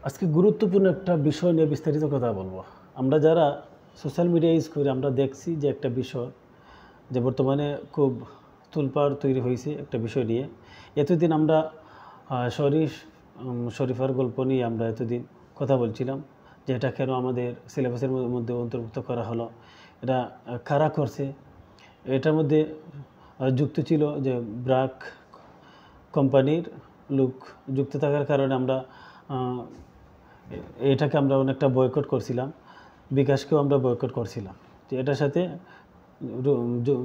আজকে গুরুত্বপূর্ণ একটা বিষয় নিয়ে বিস্তারিত কথা বলবো। আমরা যারা সোশ্যাল মিডিয়া ইউজ করি আমরা দেখছি যে একটা বিষয় যে বর্তমানে খুব তোলপাড় তৈরি হয়েছে একটা বিষয় নিয়ে। এতদিন আমরা শরীফার গল্প নিয়ে আমরা এতদিন কথা বলছিলাম যে এটা কেন আমাদের সিলেবাসের মধ্যে অন্তর্ভুক্ত করা হলো, এটা কারা করছে। এটার মধ্যে যুক্ত ছিল যে ব্র্যাক কোম্পানির লোক যুক্ত থাকার কারণে আমরা এটাকে আমরা অনেকটা বয়কট করছিলাম, বিকাশকেও আমরা বয়কট করছিলাম যে এটার সাথে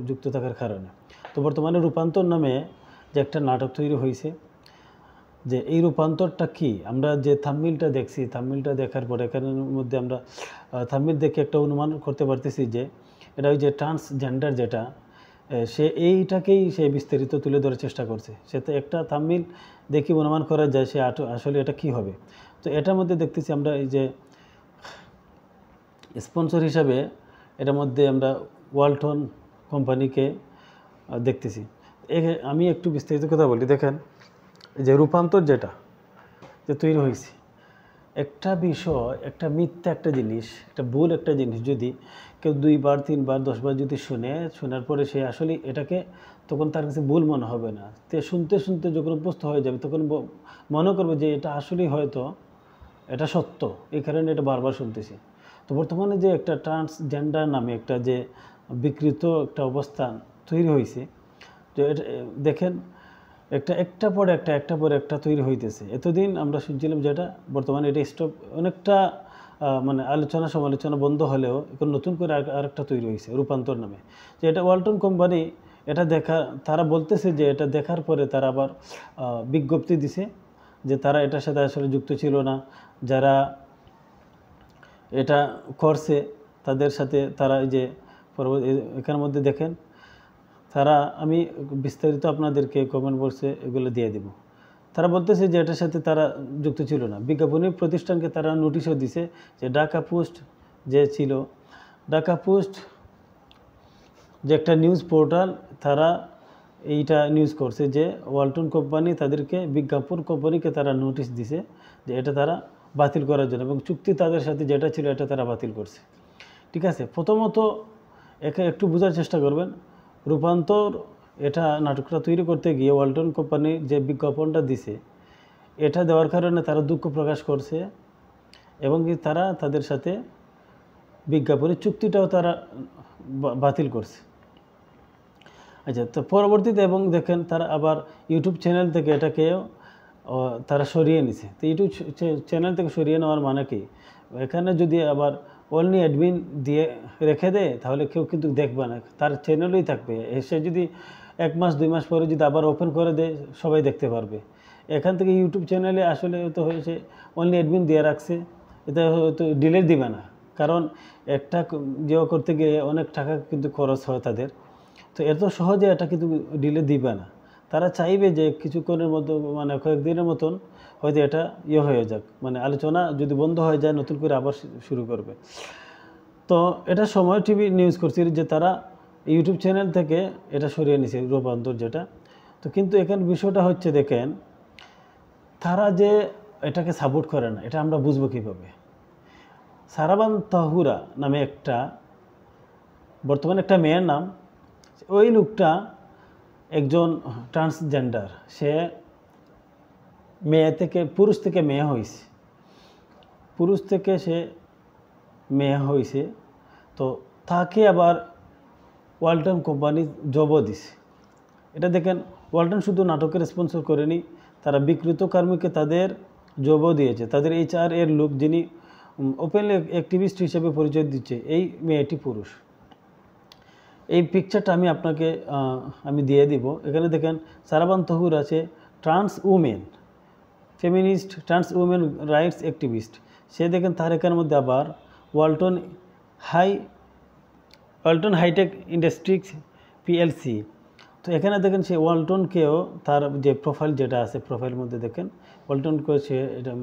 যুক্ত থাকার কারণে। তো বর্তমানে রূপান্তর নামে যে একটা নাটক তৈরি হয়েছে, যে এই রূপান্তরটা কি আমরা যে থাম্বনেইলটা দেখছি, থাম্বনেইলটা দেখার পরে এখানের মধ্যে আমরা থাম্বনেইল দেখে একটা অনুমান করতে পারতেছি যে এটা ওই যে ট্রান্সজেন্ডার যেটা সে এইটাকেই সে বিস্তারিত তুলে ধরার চেষ্টা করছে। সে তো একটা থাম্বনেইল দেখি অনুমান করা যায় সে আসলে এটা কি হবে। তো এটার মধ্যে দেখতেছি আমরা এই যে স্পন্সর হিসাবে এটার মধ্যে আমরা ওয়ালটন কোম্পানিকে দেখতেছি। আমি একটু বিস্তারিত কথা বলি। দেখেন এই যে রূপান্তর যেটা যে তৈরি হয়েছে, একটা বিষয়, একটা মিথ্যা একটা জিনিস, একটা ভুল একটা জিনিস যদি কেউ 2 বার 3 বার 10 বার যদি শোনার পরে সে আসলে এটাকে তখন তার কাছে ভুল মনে হবে না। তে শুনতে শুনতে যখন অভ্যস্ত হয়ে যাবে তখন মনে করবে যে এটা আসলেই হয়তো এটা সত্য, এই কারণে এটা বারবার শুনতেছি। তো বর্তমানে যে একটা ট্রান্সজেন্ডার নামে একটা যে বিকৃত একটা অবস্থান তৈরি হয়েছে, তো এটা দেখেন একটা পরে একটা তৈরি হইতেছে। এতদিন আমরা শুনছিলাম যেটা, বর্তমানে এটা স্টপ, অনেকটা মানে আলোচনা সমালোচনা বন্ধ হলেও এখন নতুন করে আরেকটা তৈরি হয়েছে রূপান্তর নামে। যে এটা ওয়ালটন কোম্পানি এটা তারা বলতেছে যে এটা দেখার পরে তারা আবার বিজ্ঞপ্তি দিছে যে তারা এটার সাথে আসলে যুক্ত ছিল না, যারা এটা করছে তাদের সাথে তারা এই যে এখানের মধ্যে দেখেন তারা, আমি বিস্তারিত আপনাদেরকে কমেন্ট বক্সে এগুলো দিয়ে দেব। তারা বলতেছে যে এটার সাথে তারা যুক্ত ছিল না। বিজ্ঞাপনী প্রতিষ্ঠানকে তারা নোটিশও দিছে যে ঢাকা পোস্ট যে ছিল, ঢাকা পোস্ট যে একটা নিউজ পোর্টাল, তারা এইটা নিউজ করছে যে ওয়ালটন কোম্পানি তাদেরকে, বিজ্ঞাপন কোম্পানিকে তারা নোটিশ দিছে যে এটা তারা বাতিল করার জন্য, এবং চুক্তি তাদের সাথে যেটা ছিল এটা তারা বাতিল করছে। ঠিক আছে, প্রথমত একে একটু বোঝার চেষ্টা করবেন। রূপান্তর এটা নাটকটা তৈরি করতে গিয়ে ওয়ালটন কোম্পানি যে বিজ্ঞাপনটা দিছে এটা দেওয়ার কারণে তারা দুঃখ প্রকাশ করছে, এবং তারা তাদের সাথে বিজ্ঞাপনের চুক্তিটাও তারা বাতিল করছে। আচ্ছা, তো পরবর্তীতে এবং দেখেন তারা আবার ইউটিউব চ্যানেল থেকে এটাকেও তারা সরিয়ে নিছে। তো ইউটিউব চ্যানেল থেকে সরিয়ে নেওয়ার মানে কি, এখানে যদি আবার অনলি অ্যাডমিন দিয়ে রেখে দেয় তাহলে কেউ কিন্তু দেখবে না, তার চ্যানেলই থাকবে। সে যদি 1 মাস 2 মাস পরে যদি আবার ওপেন করে দেয় সবাই দেখতে পারবে। এখান থেকে ইউটিউব চ্যানেলে আসলে তো হয়েছে অনলি অ্যাডমিন দিয়ে রাখছে, এটা হয়তো ডিলিট দিবে না, কারণ একটা করতে গিয়ে অনেক টাকা কিন্তু খরচ হয় তাদের। তো এত সহজে এটা কিন্তু ডিলে দিবে না। তারা চাইবে যে কিছুক্ষণের মতো, মানে কয়েকদিনের মতন হয়তো এটা হয়ে যাক, মানে আলোচনা যদি বন্ধ হয়ে যায় নতুন করে আবার শুরু করবে। তো এটা সময় টিভি নিউজ করছিল যে তারা ইউটিউব চ্যানেল থেকে এটা সরিয়ে নিছে রূপান্তর যেটা। তো কিন্তু এখানে বিষয়টা হচ্ছে, দেখেন তারা যে এটাকে সাপোর্ট করে না এটা আমরা বুঝবো কীভাবে। সারাবান তাহুরা নামে একটা, বর্তমানে একটা মেয়ের নাম, ওই লোকটা একজন ট্রান্সজেন্ডার, সে পুরুষ থেকে মেয়ে হয়েছে, পুরুষ থেকে সে মেয়ে হয়েছে। তো তাকে আবার ওয়ালটন কোম্পানি জবও দিছে। এটা দেখেন, ওয়ালটন শুধু নাটকের স্পন্সর করেনি, তারা বিকৃত কর্মীকে তাদের জবও দিয়েছে। তাদের HR এর লোক, যিনি ওপেনলি অ্যাক্টিভিস্ট হিসেবে পরিচয় দিচ্ছে, এই মেয়েটি পুরুষ। এই পিকচারটা আমি আপনাকে আমি দিয়ে দিব। এখানে দেখেন সারাবান তহুর আছে trans women, feminist trans women rights activist. সে দেখেন তার এখানের মধ্যে আবার ওয়ালটন হাইটেক ইন্ডাস্ট্রিজ PLC। তো এখানে দেখেন সে ওয়ালটনকেও, তার যে প্রোফাইল যেটা আছে প্রোফাইলের মধ্যে দেখেন ওয়ালটনকেও সে এটা,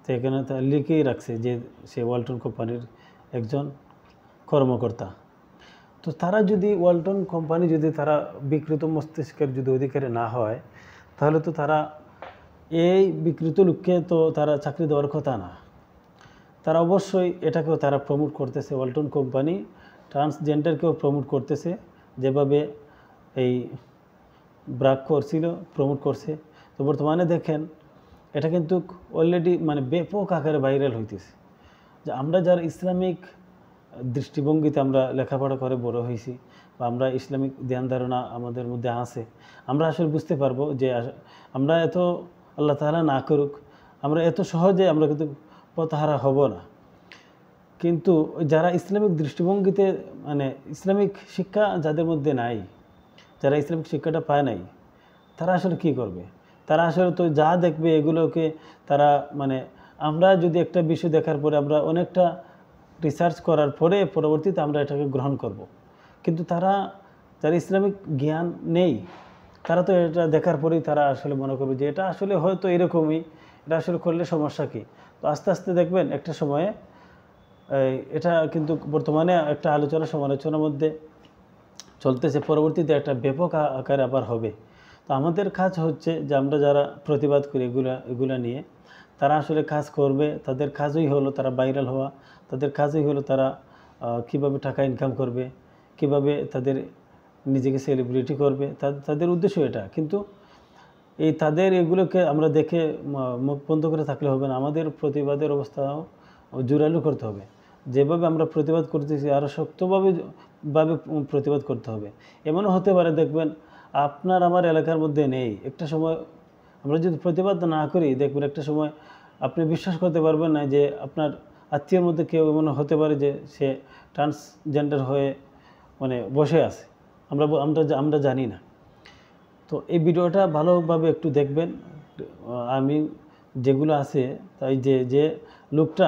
তো এখানে তার লিখেই রাখছে যে সে ওয়ালটন কোম্পানির একজন কর্মকর্তা। তো তারা যদি ওয়ালটন কোম্পানি যদি তারা বিকৃত মস্তিষ্কের যদি অধিকারী না হয়, তাহলে তো তারা এই বিকৃত লোককে তো তারা চাকরি দেওয়ার কথা না। তারা অবশ্যই এটাকেও তারা প্রমোট করতেছে, ওয়ালটন কোম্পানি ট্রান্সজেন্ডারকেও প্রমোট করতেছে, যেভাবে এই ব্রাক করছিল প্রমোট করছে। তো বর্তমানে দেখেন এটা কিন্তু অলরেডি মানে ব্যাপক আকারে ভাইরাল হইতেছে। যে আমরা যারা ইসলামিক দৃষ্টিভঙ্গিতে আমরা লেখাপড়া করে বড় হয়েছি, বা আমরা ইসলামিক ধ্যান ধারণা আমাদের মধ্যে আছে, আমরা আসলে বুঝতে পারবো যে আমরা এত, আল্লাহ তাআলা না করুক, আমরা এত সহজে আমরা কিন্তু পথহারা হব না। কিন্তু যারা ইসলামিক দৃষ্টিভঙ্গিতে মানে ইসলামিক শিক্ষা যাদের মধ্যে নাই, যারা ইসলামিক শিক্ষাটা পায় নাই, তারা আসলে কি করবে? তারা আসলে তো যা দেখবে এগুলোকে তারা মানে, আমরা যদি একটা বিষয় দেখার পরে আমরা অনেকটা রিসার্চ করার পরে পরবর্তীতে আমরা এটাকে গ্রহণ করব। কিন্তু তারা যারা ইসলামিক জ্ঞান নেই, তারা তো এটা দেখার পরেই তারা আসলে মনে করবে যে এটা আসলে হয়তো এরকমই, এটা আসলে করলে সমস্যা কী। তো আস্তে আস্তে দেখবেন একটা সময়ে এটা কিন্তু বর্তমানে একটা আলোচনা সমালোচনার মধ্যে চলতেছে, পরবর্তীতে একটা ব্যাপক আকারে আবার হবে। তো আমাদের কাজ হচ্ছে যে আমরা যারা প্রতিবাদ করি এগুলা নিয়ে, তারা আসলে কাজ করবে, তাদের কাজই হলো তারা ভাইরাল হওয়া, তাদের কাজই হলো তারা কিভাবে টাকা ইনকাম করবে, কিভাবে তাদের নিজেকে সেলিব্রিটি করবে, তাদের উদ্দেশ্য এটা। কিন্তু এই তাদের এগুলোকে আমরা দেখে মুখ বন্ধ করে থাকলে হবে না, আমাদের প্রতিবাদের অবস্থাও জোরালো করতে হবে। যেভাবে আমরা প্রতিবাদ করতেছি আরও শক্তভাবে প্রতিবাদ করতে হবে। এমনও হতে পারে দেখবেন আপনার আমার এলাকার মধ্যে নেই, একটা সময় আমরা যদি প্রতিবাদ না করি, দেখবেন একটা সময় আপনি বিশ্বাস করতে পারবেন না যে আপনার আত্মীয়ের মধ্যে কেউ এমন হতে পারে যে সে ট্রান্সজেন্ডার হয়ে মানে বসে আছে, আমরা জানি না। তো এই ভিডিওটা ভালোভাবে একটু দেখবেন। আমি যেগুলো আছে তাই যে লোকটা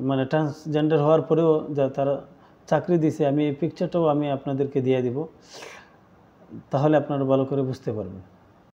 মানে ট্রান্সজেন্ডার হওয়ার পরেও যা তারা চাকরি দিছে, আমি এই পিকচারটাও আমি আপনাদেরকে দিয়ে দিব, তাহলে আপনারা ভালো করে বুঝতে পারবেন।